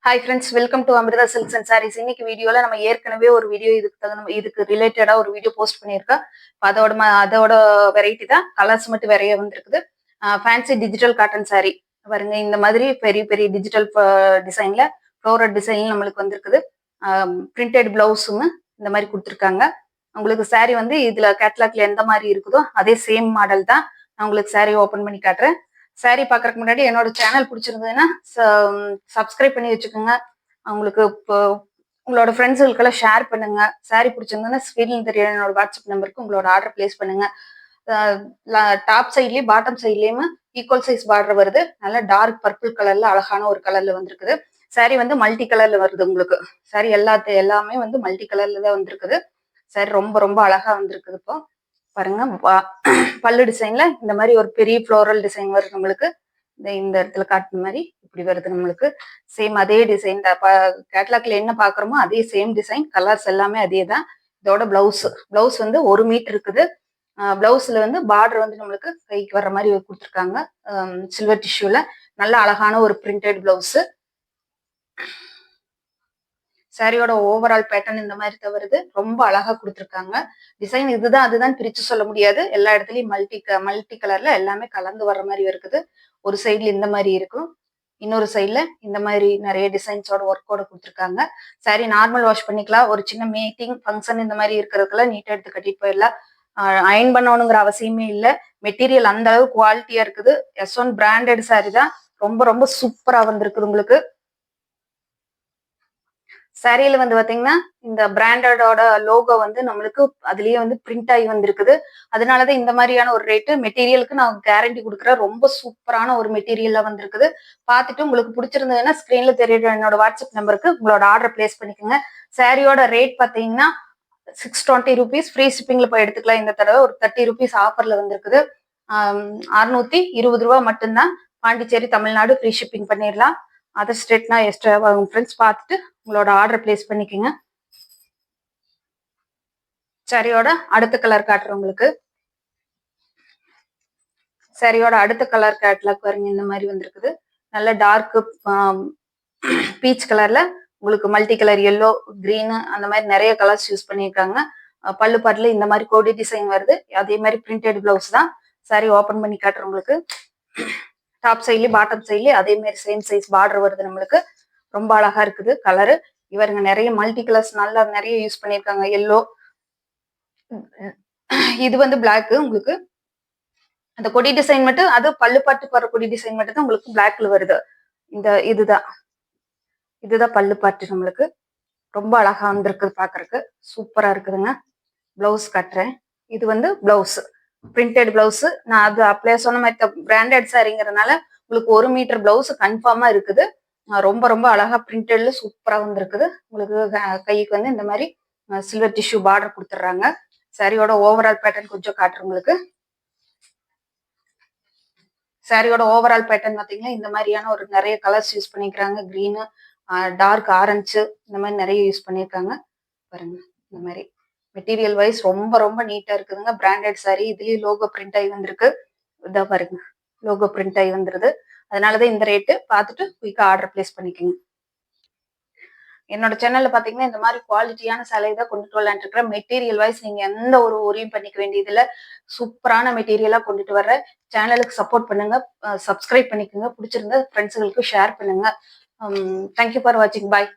Hi friends, welcome to Amrita silks and sarees. இன்னைக்கு வீடியோல நம்ம ஏற்கனவே ஒரு வீடியோ இதுக்கு ரிலேட்டடா ஒரு வீடியோ போஸ்ட் பண்ணியிருக்கோம். அதோட வெரைட்டி தான், கலர்ஸ் மட்டும் நிறைய வந்திருக்குது. ஃபேன்சி டிஜிட்டல் காட்டன் சாரீ பாருங்க. இந்த மாதிரி பெரிய பெரிய டிஜிட்டல் டிசைன்ல ஃப்ளோரல் டிசைன் நம்மளுக்கு வந்திருக்குது. பிரிண்டட் பிளவுஸும் இந்த மாதிரி கொடுத்துருக்காங்க. உங்களுக்கு சாரீ வந்து இதுல கேட்லாக்ல எந்த மாதிரி இருக்குதோ அதே சேம் மாடல் தான். நான் உங்களுக்கு சாரீ ஓபன் பண்ணி காட்டுறேன். சாரீ பாக்குறதுக்கு முன்னாடி என்னோட சேனல் பிடிச்சிருந்ததுன்னா சப்ஸ்கிரைப் பண்ணி வச்சுக்கோங்க. அவங்களுக்கு இப்போ உங்களோட ஃப்ரெண்ட்ஸுகளுக்கெல்லாம் ஷேர் பண்ணுங்க. சாரீ பிடிச்சிருந்ததுன்னா ஸ்க்ரீன்ல தெரிய என்னோட வாட்ஸ்அப் நம்பருக்கு உங்களோட ஆர்டர் பிளேஸ் பண்ணுங்க. டாப் சைட்லயும் பாட்டம் சைட்லயும் ஈக்குவல் சைஸ் பார்டர் வருது. நல்ல டார்க் பர்பிள் கலர்ல அழகான ஒரு கலர்ல வந்திருக்குது. சாரீ வந்து மல்டி கலர்ல வருது. உங்களுக்கு சாரீ எல்லாமே வந்து மல்டி கலர்ல தான் வந்திருக்குது. சாரீ ரொம்ப ரொம்ப அழகா வந்திருக்குது. இப்போ பாருங்க, பல்லு டிசைன்ல இந்த மாதிரி ஒரு பெரிய ஃப்ளோரல் டிசைன் வருது நம்மளுக்கு. இந்த இடத்துல காட்டுன மாதிரி இப்படி வருது நம்மளுக்கு. சேம் அதே டிசைன் கேட்லாக்ல என்ன பாக்குறோமோ அதே சேம் டிசைன், கலர்ஸ் எல்லாமே அதே தான். இதோட பிளவுஸ் வந்து 1 மீட்டர் இருக்குது. பிளவுஸ்ல வந்து பார்டர் வந்து நம்மளுக்கு கைக்கு வர்ற மாதிரி கொடுத்துருக்காங்க. சில்வர் டிஷ்யூல நல்ல அழகான ஒரு பிரிண்டட் பிளவுஸ். சாரியோட ஓவரால் பேட்டர்ன் இந்த மாதிரி தான் வருது. ரொம்ப அழகா கொடுத்துருக்காங்க. டிசைன் இதுதான் அதுதான் பிரிச்சு சொல்ல முடியாது. எல்லா இடத்துலயும் மல்டி கலர்ல எல்லாமே கலந்து வர்ற மாதிரி இருக்குது. ஒரு சைட்ல இந்த மாதிரி இருக்கும், இன்னொரு சைட்ல இந்த மாதிரி நிறைய டிசைன்ஸோட ஒர்க்கோட கொடுத்துருக்காங்க. சாரி நார்மல் வாஷ் பண்ணிக்கலாம். ஒரு சின்ன மீட்டிங் ஃபங்க்ஷன் இந்த மாதிரி இருக்கிறதுக்கெல்லாம் நீட்டா எடுத்து கட்டிட்டு போயிடலாம். அயன் பண்ணணுங்கிற அவசியமே இல்லை. மெட்டீரியல் அந்த அளவு குவாலிட்டியா இருக்குது. S1 பிராண்டட் சாரி தான். ரொம்ப ரொம்ப சூப்பரா வந்திருக்குது உங்களுக்கு. சாரியில வந்து பாத்தீங்கன்னா இந்த பிராண்டடோட லோகோ வந்து நம்மளுக்கு அதுலயே வந்து பிரிண்ட் ஆகி வந்திருக்குது. அதனாலதான் இந்த மாதிரியான ஒரு ரேட்டு. மெட்டீரியலுக்கு நான் கேரண்டி கொடுக்குறேன். ரொம்ப சூப்பரான ஒரு மெட்டீரியல்ல வந்திருக்குது. பார்த்துட்டு உங்களுக்கு பிடிச்சிருந்ததுன்னா ஸ்கிரீன்ல தெரியுற என்னோட வாட்ஸ்அப் நம்பருக்கு உங்களோட ஆர்டர் பிளேஸ் பண்ணிக்கோங்க. சாரியோட ரேட் பாத்தீங்கன்னா 620 rupees. ஃப்ரீ ஷிப்பிங்ல போய் எடுத்துக்கலாம். இந்த தடவை ஒரு 30 rupees ஆஃபர்ல வந்திருக்குது. 620 ரூபா மட்டும்தான். பாண்டிச்சேரி, தமிழ்நாடு ஃப்ரீ ஷிப்பிங் பண்ணிடலாம். அதர் ஸ்டேட்னா எக்ஸ்ட்ரா ஆகும். ஃப்ரெண்ட்ஸ் பார்த்துட்டு உங்களோட ஆர்டர் பிளேஸ் பண்ணிக்கோங்க. சாரியோட அடுத்த கலர் காட்டுறேன் உங்களுக்கு. சாரியோட அடுத்த கலர் கேட்லாக் பாருங்க, இந்த மாதிரி வந்திருக்குது. நல்ல டார்க் பீச் கலர்ல உங்களுக்கு மல்டி கலர் எல்லோ, கிரீனு அந்த மாதிரி நிறைய கலர்ஸ் யூஸ் பண்ணியிருக்காங்க. பல்லு பாட்டுல இந்த மாதிரி கோடி டிசைன் வருது. அதே மாதிரி பிரிண்டட் பிளவுஸ் தான். சாரி ஓபன் பண்ணி காட்டுறேன் உங்களுக்கு. டாப் சைட்லயும் பாட்டம் சைட்லயும் அதே மாதிரி சேம் சைஸ் பார்டர் வருது நம்மளுக்கு. ரொம்ப அழகா இருக்குது கலரு. இவருங்க நிறைய மல்டி கலர்ஸ் நல்லா நிறைய யூஸ் பண்ணியிருக்காங்க. எல்லோ, இது வந்து பிளாக். உங்களுக்கு அந்த கொடி டிசைன் மட்டும், அது பல்லு பாட்டுக்கு வர கொடி டிசைன் மட்டும் தான் உங்களுக்கு பிளாக்ல வருது. இதுதான் பல்லு பாட்டு நம்மளுக்கு. ரொம்ப அழகா வந்திருக்குது, பாக்குறதுக்கு சூப்பரா இருக்குதுங்க. பிளவுஸ் கட்டுறேன். இது வந்து பிளவுஸ், பிரிண்டட் பிளவுஸ். நான் அது அப்படியே சொன்ன மாதிரி பிராண்டட் சாரிங்கிறதுனால உங்களுக்கு 1 மீட்டர் பிளவுஸ் கன்ஃபார்மா இருக்குது. ரொம்ப ரொம்ப அழகா பிரிண்டட்ல சூப்பரா வந்திருக்குது. உங்களுக்கு கைக்கு வந்து இந்த மாதிரி சில்வர் டிஷ்யூ பார்டர் கொடுத்துட்றாங்க. சாரியோட ஓவரால் பேட்டர்ன் கொஞ்சம் காட்டுறேன் உங்களுக்கு. சாரியோட ஓவரால் பேட்டர்ன் பார்த்தீங்கன்னா இந்த மாதிரியான ஒரு நிறைய கலர்ஸ் யூஸ் பண்ணிக்கிறாங்க. கிரீனு, டார்க் ஆரஞ்சு, இந்த மாதிரி நிறைய யூஸ் பண்ணியிருக்காங்க. பாருங்க, இந்த மாதிரி மெட்டீரியல் வைஸ் ரொம்ப ரொம்ப நீட்டா இருக்குதுங்க. Branded sorry. இதுலயும் லோகோ பிரிண்ட் ஆகி வந்திருக்கு. இதா பாருங்க, லோகோ பிரிண்ட் ஆகி வந்துருது. அதனாலதான் இந்த ரேட்டு. பார்த்துட்டு குயிக்கா ஆர்டர் பிளேஸ் பண்ணிக்கோங்க. என்னோட சேனல்ல பாத்தீங்கன்னா இந்த மாதிரி குவாலிட்டியான சேலை தான் கொண்டுட்டு வரலான் இருக்கிறேன். மெட்டீரியல் வைஸ் நீங்க எந்த ஒரு ஒரியும் பண்ணிக்க வேண்டியதுல சூப்பரான மெட்டீரியலா கொண்டுட்டு வர்ற. சேனலுக்கு சப்போர்ட் பண்ணுங்க, சப்ஸ்கிரைப் பண்ணிக்கோங்க. பிடிச்சிருந்தா ஃப்ரெண்ட்ஸுகளுக்கு ஷேர் பண்ணுங்க. தேங்க்யூ ஃபார் வாட்சிங். பாய்.